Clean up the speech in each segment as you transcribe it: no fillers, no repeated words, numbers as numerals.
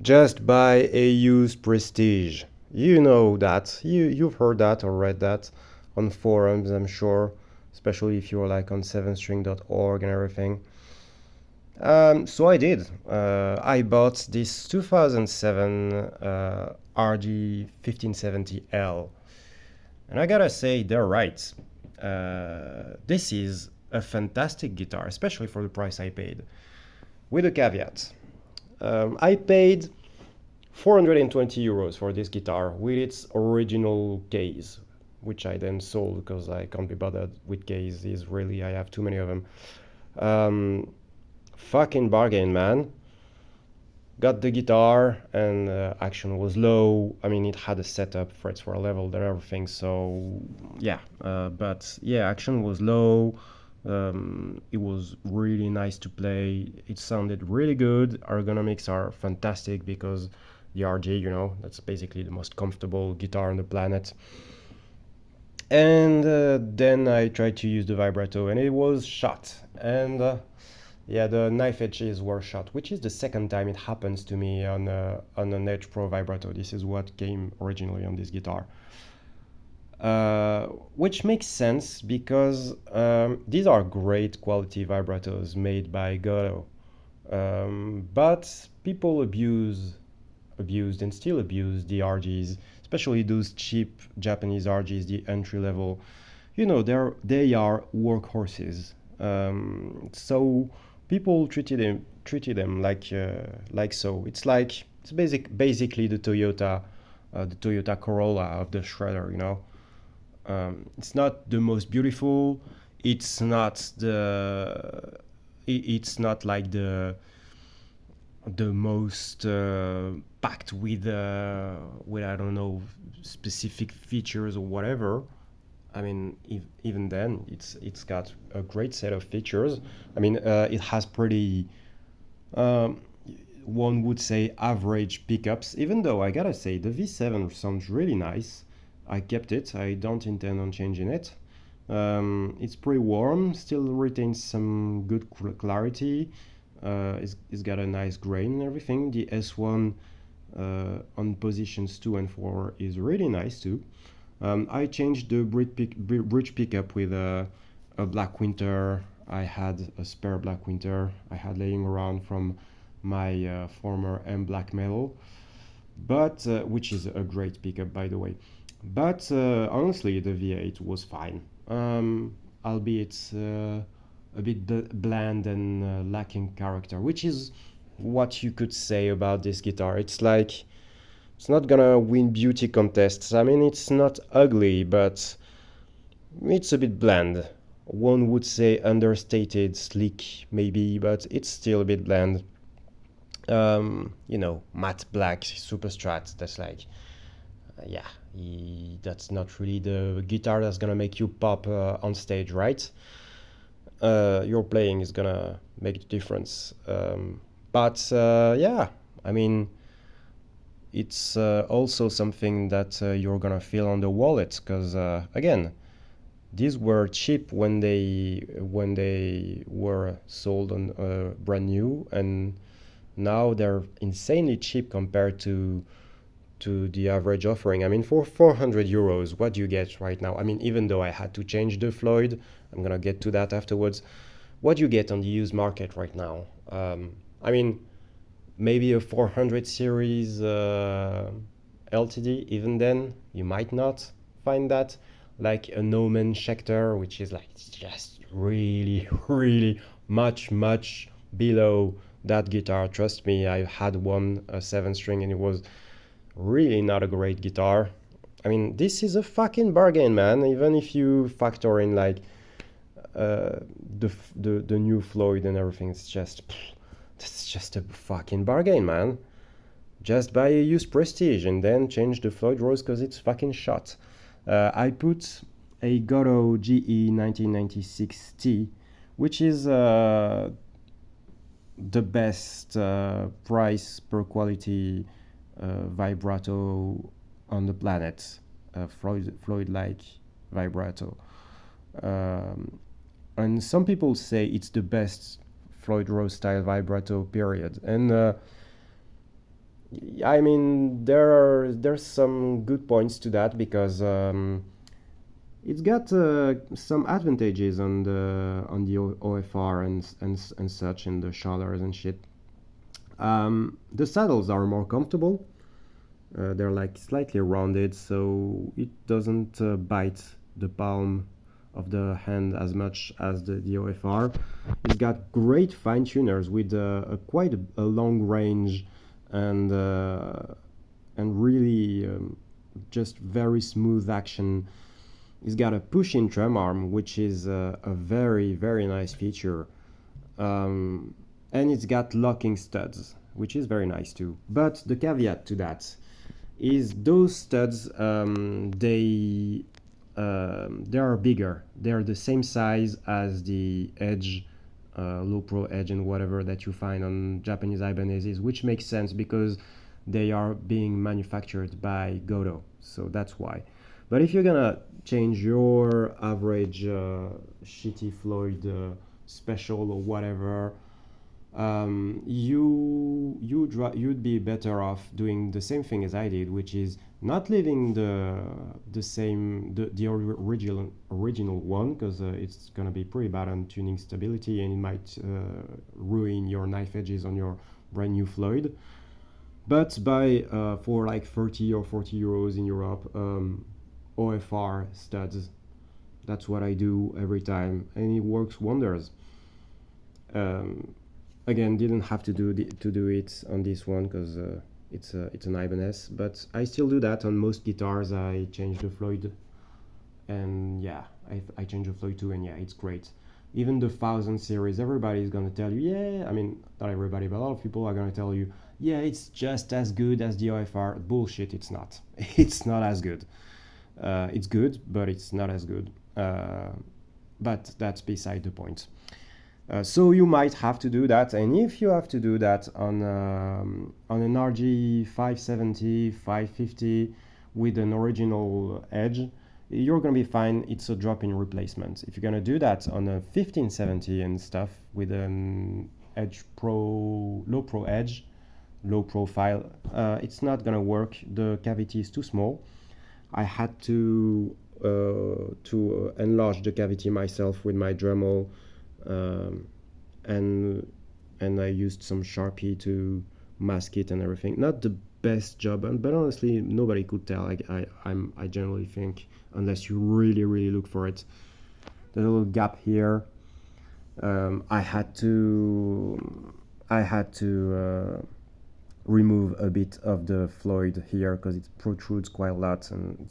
Just buy a used Prestige. You know that. You've heard that or read that on forums, I'm sure, especially if you're like on 7string.org and everything. So I did. I bought this 2007 RG1570 L, and I gotta say they're right. This is a fantastic guitar, especially for the price I paid. With a caveat, I paid 420 euros for this guitar with its original case, which I then sold because I can't be bothered with cases. Really, I have too many of them. Um, Fucking bargain, man. Got the guitar and action was low. I mean, it had a setup, frets were leveled and everything. So yeah, but yeah, action was low. It was really nice to play. It sounded really good. Ergonomics are fantastic because the RG, that's basically the most comfortable guitar on the planet. And then I tried to use the vibrato and it was shot. And yeah, the knife edges were shot, which is the second time it happens to me on an Edge Pro vibrato. This is what came originally on this guitar. Which makes sense because these are great quality vibratos made by Goto. But people abused and still abuse the RGs, especially those cheap Japanese RGs, the entry level. They are workhorses. So people treated them like so. Basically the Toyota Corolla of the shredder. It's not the most beautiful. It's not it's not like the most packed with I don't know specific features or whatever. I mean, even then, it's got a great set of features. I mean, it has pretty, um, one would say, average pickups. Even though I gotta say, the V7 sounds really nice. I kept it. I don't intend on changing it. It's pretty warm. Still retains some good clarity. It's got a nice grain and everything. The S1 on positions 2 and 4 is really nice too. I changed the bridge pickup with a Black Winter. I had a spare Black Winter I had laying around from my former M Black Metal, but which is a great pickup by the way. But honestly, the V8 was fine, albeit a bit bland and lacking character, which is what you could say about this guitar. It's not gonna win beauty contests. I mean, it's not ugly, but it's a bit bland. One would say understated, sleek, maybe, but it's still a bit bland. Matte black Superstrat. That's like, yeah, that's not really the guitar that's gonna make you pop on stage, right? Your playing is gonna make the difference. But yeah, I mean, it's also something that you're gonna feel on the wallet because again, these were cheap when they were sold on brand new, and now they're insanely cheap compared to the average offering. I mean, for 400 euros, what do you get right now? I mean, even though I had to change the Floyd, I'm gonna get to that afterwards. What do you get on the used market right now? I mean, maybe a 400 series LTD. Even then, you might not find that. Like a Neumann Schecter, which is like just really, really much below that guitar. Trust me, I had one, a 7 string, and it was really not a great guitar. I mean, this is a fucking bargain, man. Even if you factor in like the new Floyd and everything, it's just a fucking bargain, man. Just buy a used Prestige and then change the Floyd Rose because it's fucking shot. I put a Goto GE 1996T, which is the best price per quality vibrato on the planet, Floyd-like vibrato. Um, and some people say it's the best Floyd Rose style vibrato, period. And I mean, there's some good points to that because it's got some advantages on the OFR and such, and the shoulders and shit. The saddles are more comfortable. They're like slightly rounded, so it doesn't bite the palm of the hand as much as the OFR. It's got great fine tuners with quite a long range and really just very smooth action. It's got a push-in trem arm, which is a very, very nice feature. And it's got locking studs, which is very nice too. But the caveat to that is those studs, they are bigger. They're the same size as the Edge, Low Pro Edge and whatever that you find on Japanese Ibanezes, which makes sense because they are being manufactured by Goto, so that's why. But if you're gonna change your average shitty Floyd special or whatever, you'd be better off doing the same thing as I did, which is not leaving the original one, because it's gonna be pretty bad on tuning stability and it might ruin your knife edges on your brand new Floyd. But buy for like 30 or 40 euros in Europe OFR studs. That's what I do every time, and it works wonders. Again, didn't have to do it on this one because it's an Ibanez, but I still do that on most guitars. I change the Floyd, and yeah, I change the Floyd too, and yeah, it's great. Even the 1000 series, everybody's gonna tell you, yeah, I mean, not everybody, but a lot of people are gonna tell you, yeah, it's just as good as the OFR. Bullshit, it's not. It's not as good. It's good, but it's not as good. But that's beside the point. So you might have to do that, and if you have to do that on an RG570, 550 with an original edge, you're gonna be fine. It's a drop-in replacement. If you're gonna do that on a 1570 and stuff with an Edge Pro, low pro edge, low profile, it's not gonna work. The cavity is too small. I had to enlarge the cavity myself with my Dremel, and I used some Sharpie to mask it and everything. Not the best job, but honestly, nobody could tell. I generally think, unless you really, really look for it. There's a little gap here. I had to remove a bit of the Floyd here because it protrudes quite a lot and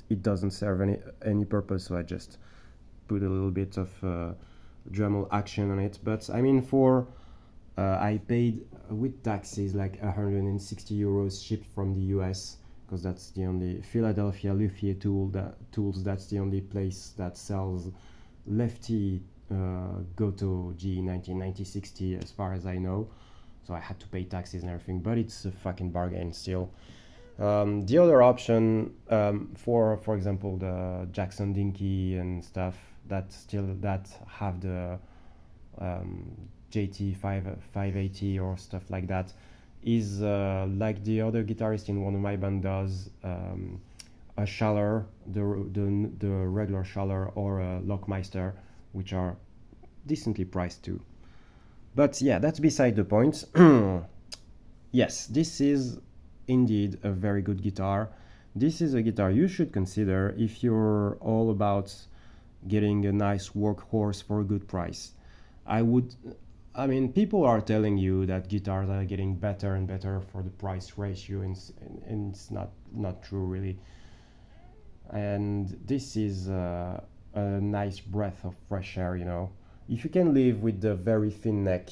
it doesn't serve any purpose, so I just put a little bit of Dremel action on it. But I mean, I paid with taxes like 160 euros shipped from the US, because that's the only Philadelphia Luthier Tools, that's the only place that sells lefty Goto G1990-60 as far as I know. So I had to pay taxes and everything, but it's a fucking bargain still. The other option, for example, the Jackson Dinky and stuff that have the JT 580 or stuff like that, is like the other guitarist in one of my band does, a Schaller, the regular Schaller, or a Lockmeister, which are decently priced too. But yeah, that's beside the point. Yes, this is indeed a very good guitar. This is a guitar you should consider if you're all about getting a nice workhorse for a good price. I mean, people are telling you that guitars are getting better and better for the price ratio, and it's not true really. And this is a nice breath of fresh air, you know. If you can live with the very thin neck,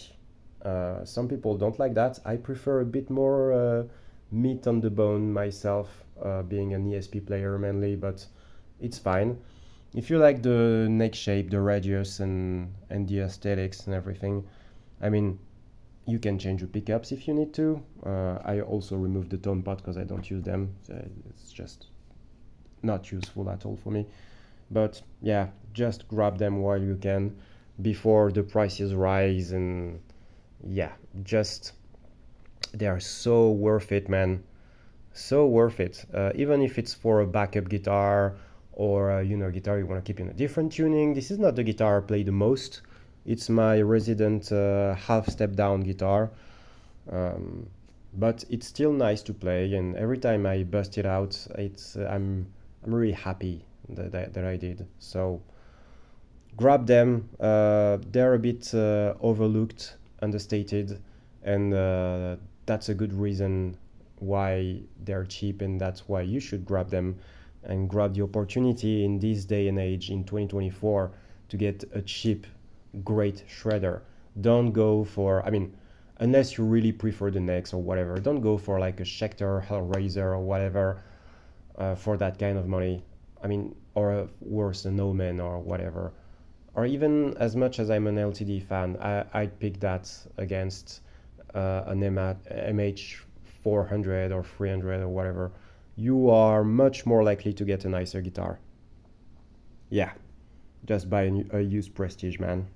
some people don't like that. I prefer a bit more meat on the bone myself, being an ESP player mainly, but it's fine. If you like the neck shape, the radius, and the aesthetics and everything, I mean, you can change your pickups if you need to. I also removed the tone pot because I don't use them. It's just not useful at all for me. But yeah, just grab them while you can before the prices rise, and yeah, just They are so worth it, man. So worth it. Even if it's for a backup guitar or guitar you want to keep in a different tuning. This is not the guitar I play the most. It's my resident half step down guitar. Um, but it's still nice to play, and every time I bust it out, it's I'm really happy that I did. So grab them. They're a bit overlooked, understated, and that's a good reason why they're cheap, and that's why you should grab them and grab the opportunity in this day and age in 2024 to get a cheap, great shredder. Don't go for, I mean, unless you really prefer the necks or whatever, don't go for like a Schecter, Hellraiser, or whatever for that kind of money. I mean, or worse, an Omen or whatever. Or even as much as I'm an LTD fan, I'd pick that against an MH400 or 300 or whatever. You are much more likely to get a nicer guitar. Yeah, just buy a used Prestige, man.